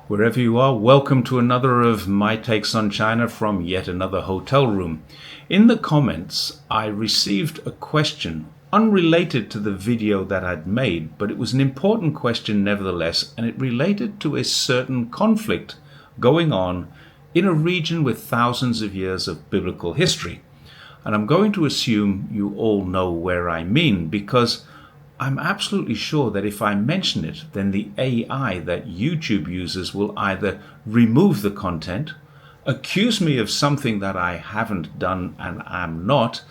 Wherever you are, welcome to another of my takes on China from yet another hotel room. In the comments, I received a question unrelated to the video that I'd made, but it was an important question nevertheless, and it related to a certain conflict going on in a region with thousands of years of biblical history. And I'm going to assume you all know where I mean, because I'm absolutely sure that if I mention it, then the AI that YouTube uses will either remove the content, accuse me of something that I haven't done and am not,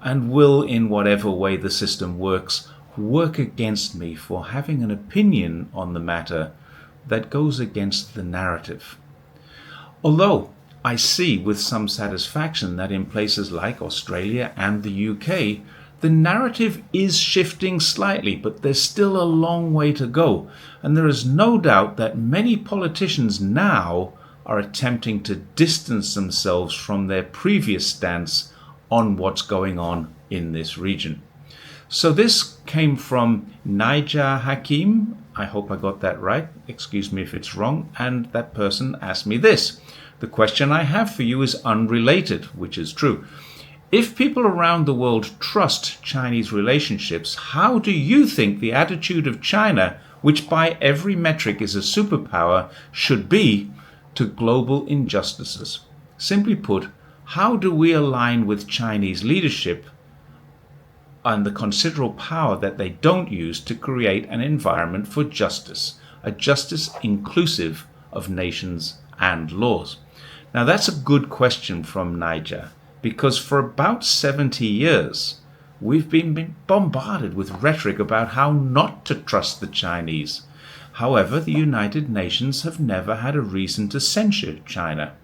and will, in whatever way the system works, work against me for having an opinion on the matter that goes against the narrative. Although I see with some satisfaction that in places like Australia and the UK, the narrative is shifting slightly, but there's still a long way to go. And there is no doubt that many politicians now are attempting to distance themselves from their previous stance on what's going on in this region. So this came from Naija Hakim. I hope I got that right. Excuse me if it's wrong. And that person asked me this. The question I have for you is unrelated, which is true. If people around the world trust Chinese relationships, how do you think the attitude of China, which by every metric is a superpower, should be to global injustices? Simply put, how do we align with Chinese leadership and the considerable power that they don't use to create an environment for justice, a justice inclusive of nations and laws? Now that's a good question from Niger, because for about 70 years, we've been bombarded with rhetoric about how not to trust the Chinese. However, the United Nations have never had a reason to censure China.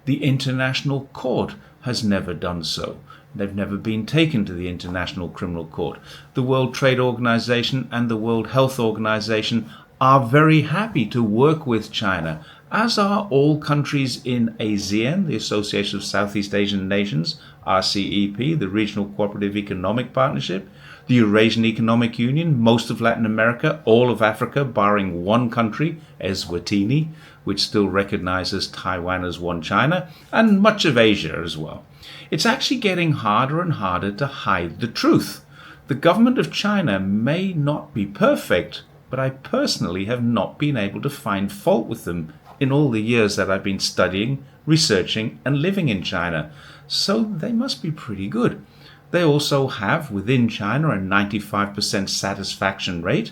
The International Court has never done so. They've never been taken to the International Criminal Court. The World Trade Organization and the World Health Organization are very happy to work with China, as are all countries in ASEAN, the Association of Southeast Asian Nations, RCEP, the Regional Cooperative Economic Partnership, the Eurasian Economic Union, most of Latin America, all of Africa, barring one country, Eswatini, which still recognizes Taiwan as one China, and much of Asia as well. It's actually getting harder and harder to hide the truth. The government of China may not be perfect, but I personally have not been able to find fault with them in all the years that I've been studying, researching, and living in China. So they must be pretty good. They also have within China a 95% satisfaction rate.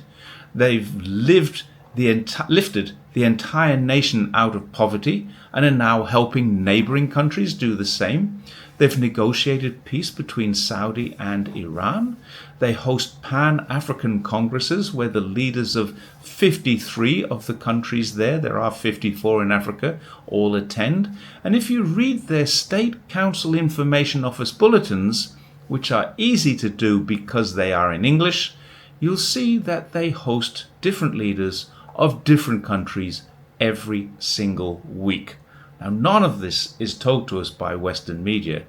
They've lifted the entire nation out of poverty and are now helping neighboring countries do the same. They've negotiated peace between Saudi and Iran. They host Pan-African congresses where the leaders of 53 of the countries there are 54 in Africa, all attend. And if you read their State Council Information Office bulletins, which are easy to do because they are in English, you'll see that they host different leaders of different countries every single week. Now, none of this is told to us by Western media.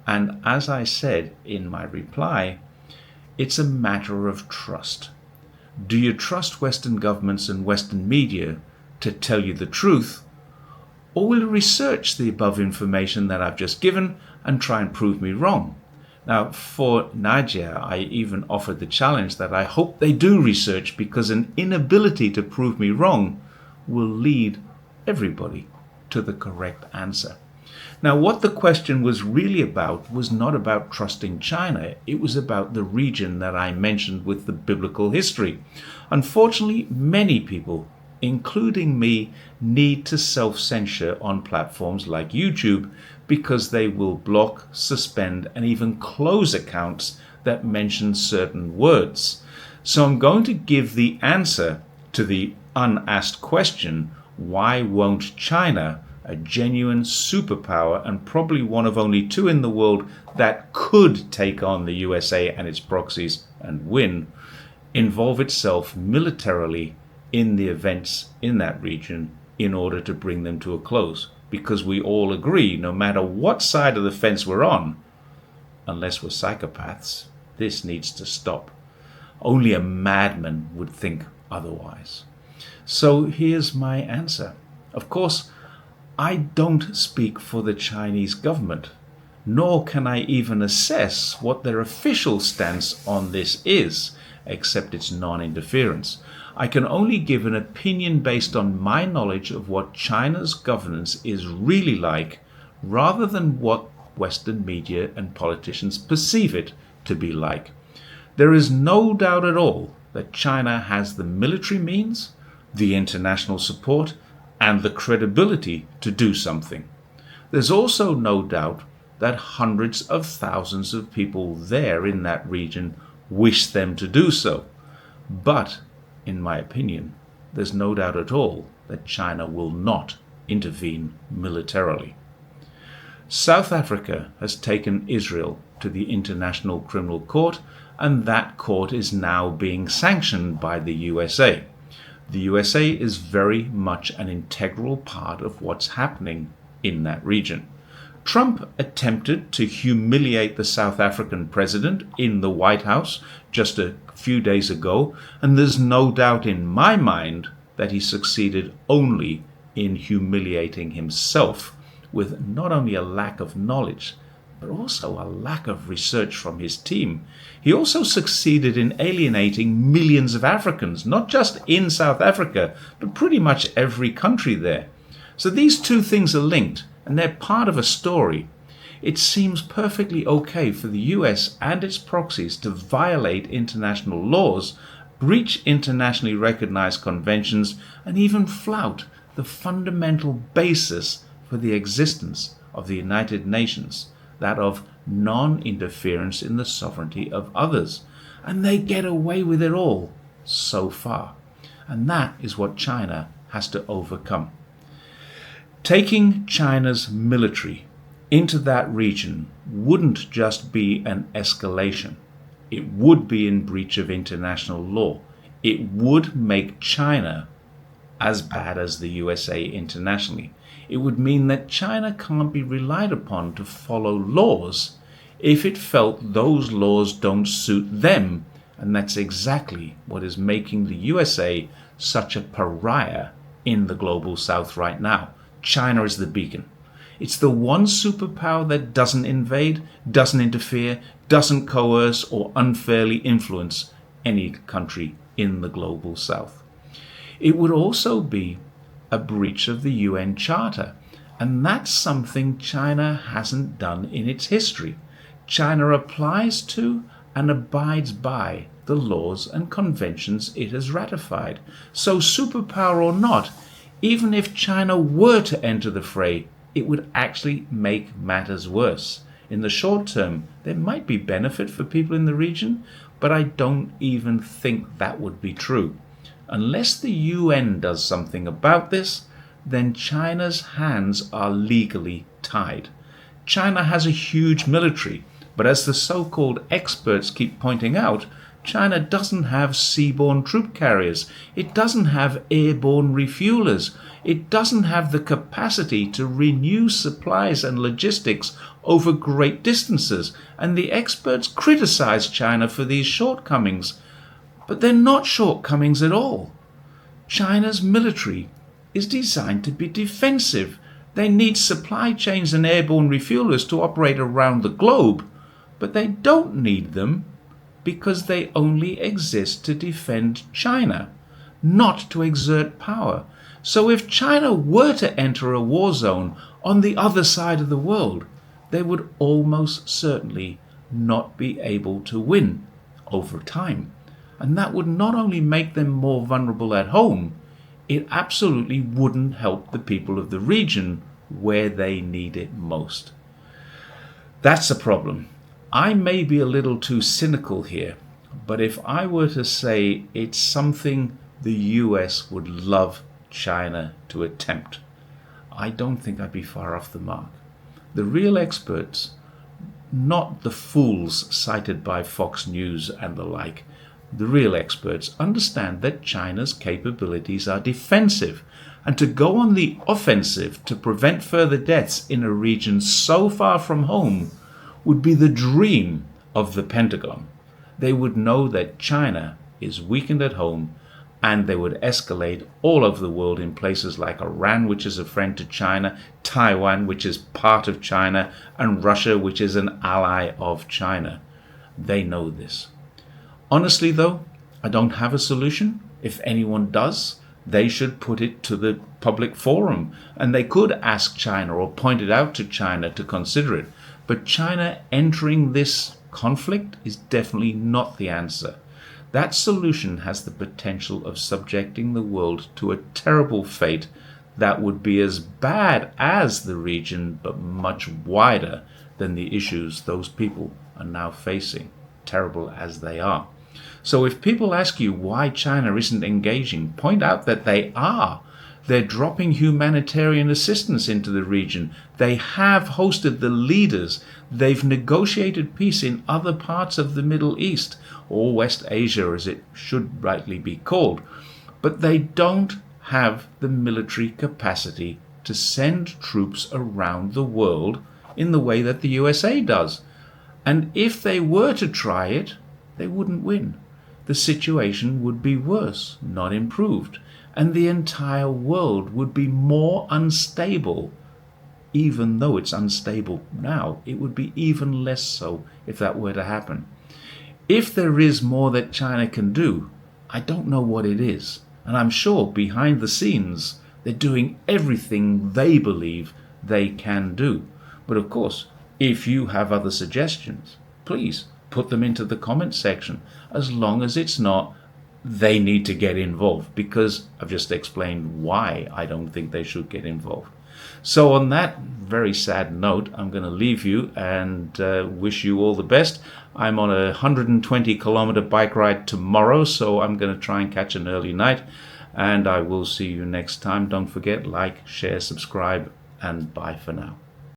And as I said in my reply, it's a matter of trust. Do you trust Western governments and Western media to tell you the truth? Or will you research the above information that I've just given and try and prove me wrong? Now, for Nadia, I even offered the challenge that I hope they do research, because an inability to prove me wrong will lead everybody to the correct answer. Now, what the question was really about was not about trusting China. It was about the region that I mentioned with the biblical history. Unfortunately, many people, including me, need to self-censor on platforms like YouTube because they will block, suspend, and even close accounts that mention certain words. So I'm going to give the answer to the unasked question, why won't China, a genuine superpower and probably one of only two in the world that could take on the USA and its proxies and win, involve itself militarily in the events in that region in order to bring them to a close? Because we all agree, no matter what side of the fence we're on, unless we're psychopaths, this needs to stop. Only a madman would think otherwise. So here's my answer. Of course, I don't speak for the Chinese government, nor can I even assess what their official stance on this is, except its non-interference. I can only give an opinion based on my knowledge of what China's governance is really like, rather than what Western media and politicians perceive it to be like. There is no doubt at all that China has the military means, the international support, and the credibility to do something. There's also no doubt that hundreds of thousands of people there in that region wish them to do so. But, in my opinion, there's no doubt at all that China will not intervene militarily. South Africa has taken Israel to the International Criminal Court, and that court is now being sanctioned by the USA. The USA is very much an integral part of what's happening in that region. Trump attempted to humiliate the South African president in the White House just a few days ago, and there's no doubt in my mind that he succeeded only in humiliating himself, with not only a lack of knowledge, but also a lack of research from his team. He also succeeded in alienating millions of Africans, not just in South Africa, but pretty much every country there. So these two things are linked, and they're part of a story. It seems perfectly okay for the US and its proxies to violate international laws, breach internationally recognized conventions, and even flout the fundamental basis for the existence of the United Nations, that of non-interference in the sovereignty of others. And they get away with it all so far. And that is what China has to overcome. Taking China's military into that region wouldn't just be an escalation. It would be in breach of international law. It would make China as bad as the USA internationally. It would mean that China can't be relied upon to follow laws if it felt those laws don't suit them. And that's exactly what is making the USA such a pariah in the global south right now. China is the beacon. It's the one superpower that doesn't invade, doesn't interfere, doesn't coerce or unfairly influence any country in the global south. It would also be a breach of the UN Charter, and that's something China hasn't done in its history. China applies to and abides by the laws and conventions it has ratified. So superpower or not, even if China were to enter the fray, it would actually make matters worse. In the short term, there might be benefit for people in the region, but I don't even think that would be true. Unless the UN does something about this, then China's hands are legally tied. China has a huge military, but as the so-called experts keep pointing out, China doesn't have seaborne troop carriers. It doesn't have airborne refuelers. It doesn't have the capacity to renew supplies and logistics over great distances. And the experts criticize China for these shortcomings. But they're not shortcomings at all. China's military is designed to be defensive. They need supply chains and airborne refuelers to operate around the globe, but they don't need them because they only exist to defend China, not to exert power. So if China were to enter a war zone on the other side of the world, they would almost certainly not be able to win over time. And that would not only make them more vulnerable at home, it absolutely wouldn't help the people of the region where they need it most. That's a problem. I may be a little too cynical here, but if I were to say it's something the US would love China to attempt, I don't think I'd be far off the mark. The real experts, not the fools cited by Fox News and the like, the real experts understand that China's capabilities are defensive, and to go on the offensive to prevent further deaths in a region so far from home would be the dream of the Pentagon. They would know that China is weakened at home and they would escalate all over the world in places like Iran, which is a friend to China, Taiwan, which is part of China, and Russia, which is an ally of China. They know this. Honestly, though, I don't have a solution. If anyone does, they should put it to the public forum, and they could ask China or point it out to China to consider it. But China entering this conflict is definitely not the answer. That solution has the potential of subjecting the world to a terrible fate that would be as bad as the region, but much wider than the issues those people are now facing, terrible as they are. So if people ask you why China isn't engaging, point out that they are. They're dropping humanitarian assistance into the region. They have hosted the leaders. They've negotiated peace in other parts of the Middle East, or West Asia as it should rightly be called. But they don't have the military capacity to send troops around the world in the way that the USA does. And if they were to try it, they wouldn't win. The situation would be worse, not improved, and the entire world would be more unstable. Even though it's unstable now, it would be even less so if that were to happen. If there is more that China can do, I don't know what it is, and I'm sure behind the scenes they're doing everything they believe they can do. But of course, if you have other suggestions, please put them into the comment section, as long as it's not they need to get involved, because I've just explained why I don't think they should get involved. So on that very sad note, I'm going to leave you and wish you all the best. I'm on a 120-kilometer bike ride tomorrow, so I'm going to try and catch an early night, and I will see you next time. Don't forget, like, share, subscribe, and bye for now.